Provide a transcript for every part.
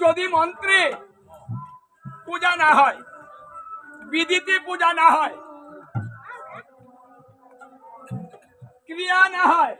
যদি মন্ত্রে পূজা না হয়, বিধিতে পূজা না হয়, ক্রিয়া না হয়,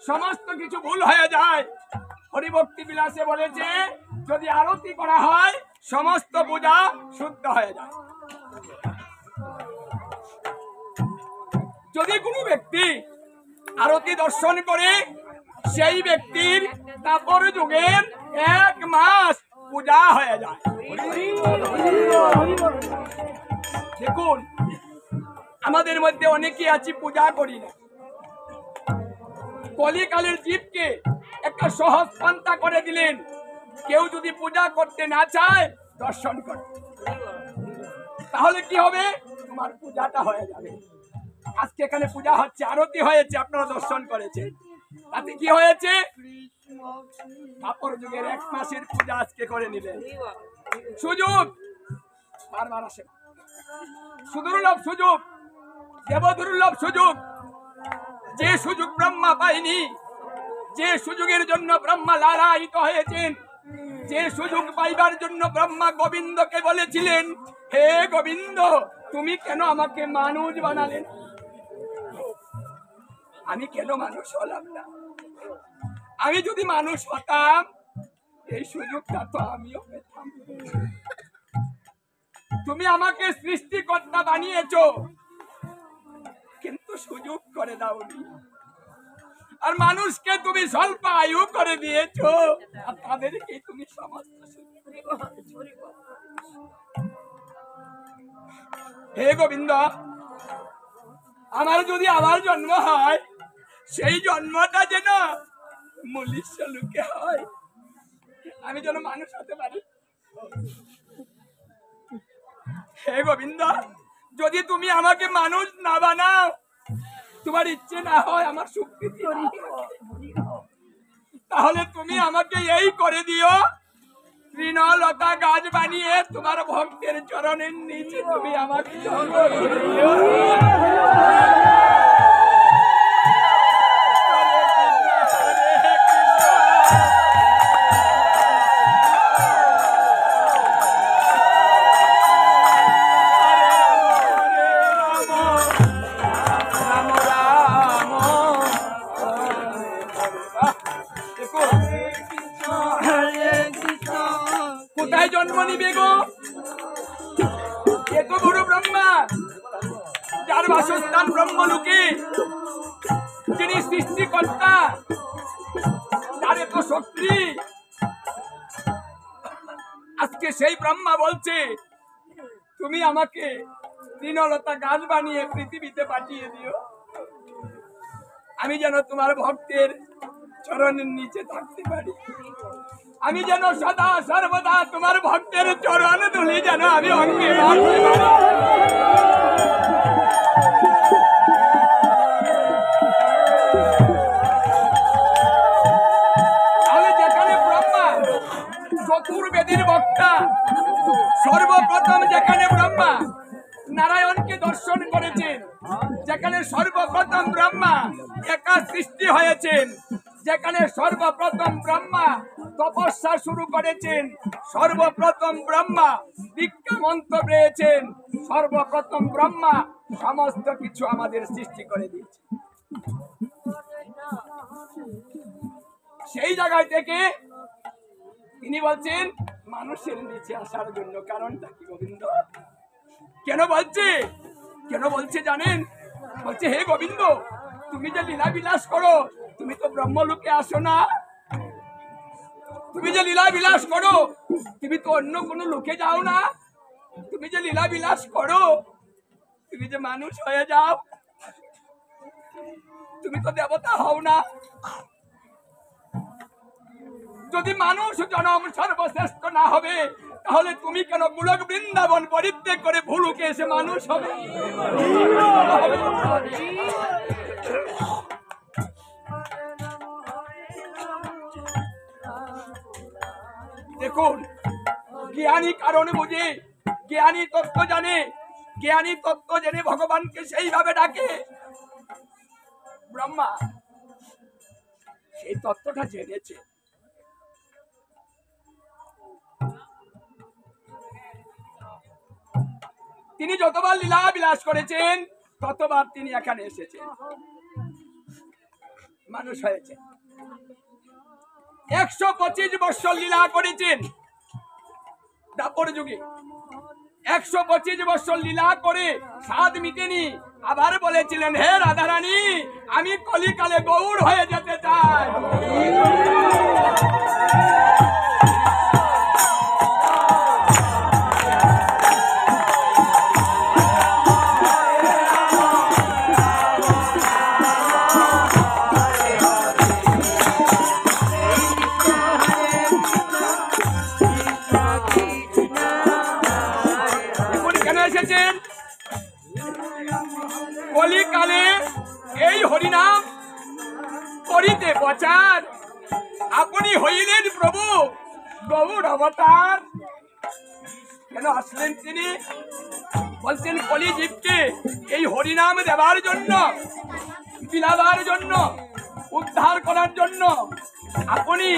সমস্ত কিছু ভুল হয়ে যায়। হরিভক্তি বিলাসে বলেছে যদি আরতি করা হয় সমস্ত পূজা শুদ্ধ হয়ে যায়। যদি কোনো ব্যক্তি আরতি দর্শন করে সেই ব্যক্তির তারপর যুগের 1 মাস পূজা হয়ে যায়। দেখুন আমাদের মধ্যে অনেকেই আছি পূজা করি না। কলিকালের জীবকে একটা সহজ পন্থা করে দিলেন, কেউ যদি পূজা করতে না চায় দর্শন করে, তাহলে কি হবে? তোমার পূজাটা হয়ে যাবে। আজকে এখানে পূজা হচ্ছে, আরতি হয়েছে, আপনারা দর্শন করেছেন, তাতে কি হয়েছে? তারপর যুগের 1 মাসের পূজা আজকে করে নিলেন। সুযোগ বারবার আসে, সুদুর্লভ সুযোগ, দেবদুর্লভ সুযোগ। যে সুযোগ ব্রহ্মা পায়নি, যে সুযোগের জন্য ব্রহ্মা লালায়িত হয়েছেন, যে সুযোগ পাইবার জন্য ব্রহ্মা গোবিন্দকে বলেছিলেন হে গোবিন্দ তুমি কেন আমাকে মানুষ বানালেন? আমি কেন মানুষ হলাম না? আমি যদি মানুষ হতাম এই সুযোগটা তো আমিও পেতাম। তুমি আমাকে সৃষ্টিকর্তা বানিয়েছো কিন্তু সুযোগ করে দাওনি, আর মানুষকে তুমি স্বল্প আয়ু করে দিয়েছো, আর তাদেরকে তুমি সমস্ত। হে গোবিন্দ আমার যদি আবার জন্ম হয় সেই জন্মটা যেন মনুষ্য লোকে হয়, আমি যেন মানুষ হতে পারি। হে গোবিন্দ যদি তুমি আমাকে মানুষ না বানাও, তোমার ইচ্ছে না হয়, আমার স্বীকৃতি তাহলে তুমি আমাকে এই করে দিও, তৃণলতা গাছ বানিয়ে তোমার ভক্তের চরণের নিচে তুমি আমাকে জন্ম দিও। কোথায় জন্ম নিবে গো? এত বড় ব্রহ্মা, যার বাসস্থান ব্রহ্মলোকে, যিনি সৃষ্টিকর্তা, যার এত শক্তি, আজকে সেই ব্রহ্মা বলছে তুমি আমাকে তৃণলতা গাছ বানিয়ে পৃথিবীতে পাঠিয়ে দিও, আমি যেন তোমার ভক্তের চরণের নিচে থাকতে পারি, আমি যেন সদা সর্বদা তোমার ভক্তের চরণ ধুলি যেন আমি অঙ্গে রাখতে পারি। তাহলে যেখানে ব্রহ্মা চতুর্বেদের বক্তা, সর্বপ্রথম যেখানে ব্রহ্মা নারায়ণকে দর্শন করেছেন, যেখানে সর্বপ্রথম ব্রহ্মা একা সৃষ্টি হয়েছেন, যেখানে সর্বপ্রথম ব্রহ্মা তপস্যা শুরু করেছেন, সর্বপ্রথম ব্রহ্মা দীক্ষা মন্ত্র পেয়েছেন, সর্বপ্রথম ব্রহ্মা সমস্ত কিছু আমাদের সৃষ্টি করে দিয়েছে। সেই জায়গায় থেকে তিনি বলছেন মানুষের নিচে আসার জন্য। কারণটা কি গোবিন্দ? কেন বলছে? কেন বলছে জানেন? বলছে হে গোবিন্দ তুমি যে লীলা বিলাস করো, তুমি তো ব্রহ্মলোকে আসো না, তুমি যে লীলা বিলাস করো তুমি তো অন্য কোনো লোকে যাও না, তুমি যে লীলা বিলাস করো তুমি যে মানুষ হয়ে যাও, তুমি তো দেবতা হও না। যদি মানুষ জনম সর্বশ্রেষ্ঠ না হবে তাহলে তুমি কেন গোলক বৃন্দাবন পরিত্যাগ করে ভুলুকে এসে মানুষ হবে? দেখুন জ্ঞানী কারণ বুঝে, জ্ঞানী তত্ত্ব জানে, জ্ঞানী তত্ত্ব জেনে ভগবানকে সেইভাবে ডাকে। ব্রহ্মা সেই তত্ত্বটা জেনেছে, তিনি যতবার লীলা বিলাস করেছেন ততবার তিনি এখানে এসেছেন, মানুষ হয়েছে। 125 বৎসর লীলা করেছেন দাপর যুগে। 125 বৎসর লীলা করে স্বাদ মিটেনি, আবার বলেছিলেন, হে রাধারানী, আমি কলিকালে গৌড় হয়ে যেতে চাই। কলিকালে এই হরিনাম করিতে প্রচার, আপনি হইলেন প্রভু গৌর অবতার। কেন আসলেন তিনি? বলছেন কলিজীবকে এই হরিনাম দেবার জন্য, বিলাবার জন্য, উদ্ধার করার জন্য আপনি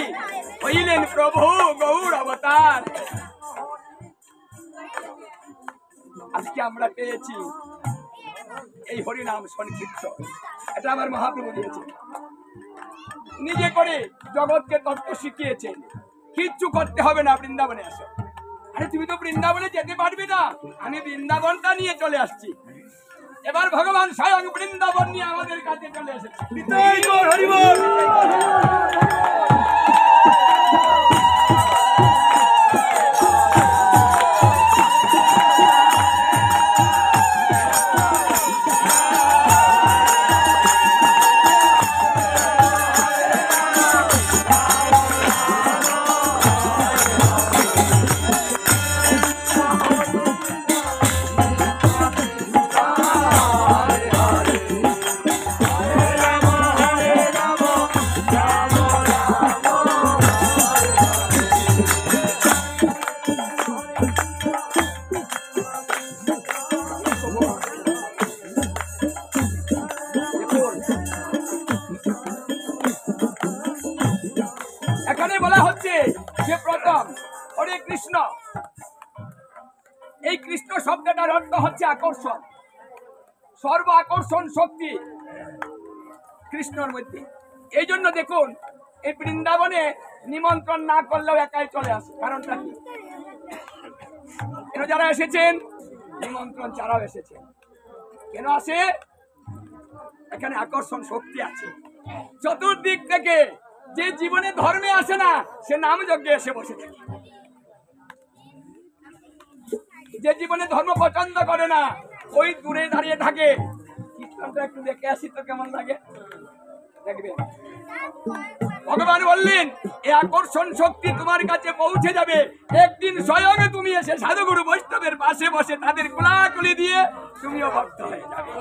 হইলেন প্রভু গৌর অবতার। আজকে আমরা পেয়েছি এই হরিনাম সংকীর্তন, এটা আমার মহাপ্রভু দিয়েছে, নিজে করে জগৎকে তত্ত্ব শিখিয়েছেন। কিচ্ছু করতে হবে না, বৃন্দাবনে আসো। আরে তুমি তো বৃন্দাবনে যেতে পারবে না, আমি বৃন্দাবনটা নিয়ে চলে আসছি। এবার ভগবান স্বয়ং বৃন্দাবন নিয়ে আমাদের কাছে চলে এসেছে। এখানে বলা হচ্ছে যে প্রথম হরে কৃষ্ণ, এই কৃষ্ণ শব্দটার অর্থ হচ্ছে আকর্ষণ, সর্ব আকর্ষণ শক্তি কৃষ্ণর মধ্যে। এই জন্য দেখুন এই বৃন্দাবনে নিমন্ত্রণ না করলেও একাই চলে আসে। কারণটা কি? কেন যারা এসেছেন নিমন্ত্রণ ছাড়াও এসেছেন। কেন আসে? এখানে আকর্ষণ শক্তি আছে। চতুর্দিক থেকে যে জীবনে ধর্মে আসে না সে নাম যজ্ঞে এসে বসে থাকে। যে জীবনে ধর্ম পছন্দ করে না ওই দূরে দাঁড়িয়ে থাকে। কীর্তনটা একটু দেখে আসি তো কেমন লাগে, দেখবেন। ভগবান বললেন এই আকর্ষণ শক্তি তোমার কাছে পৌঁছে যাবে একদিন স্বয়ং তুমি এসে সাধুগুরু বৈষ্ণবের পাশে বসে তাদের কোলাকুলি দিয়ে তুমিও ভক্ত হয়ে যাবে।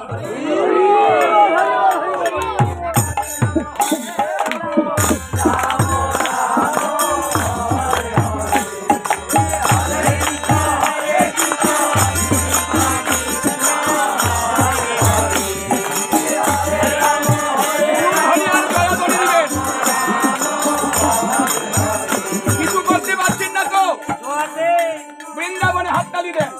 বৃন্দাবনে হাততালি দেন।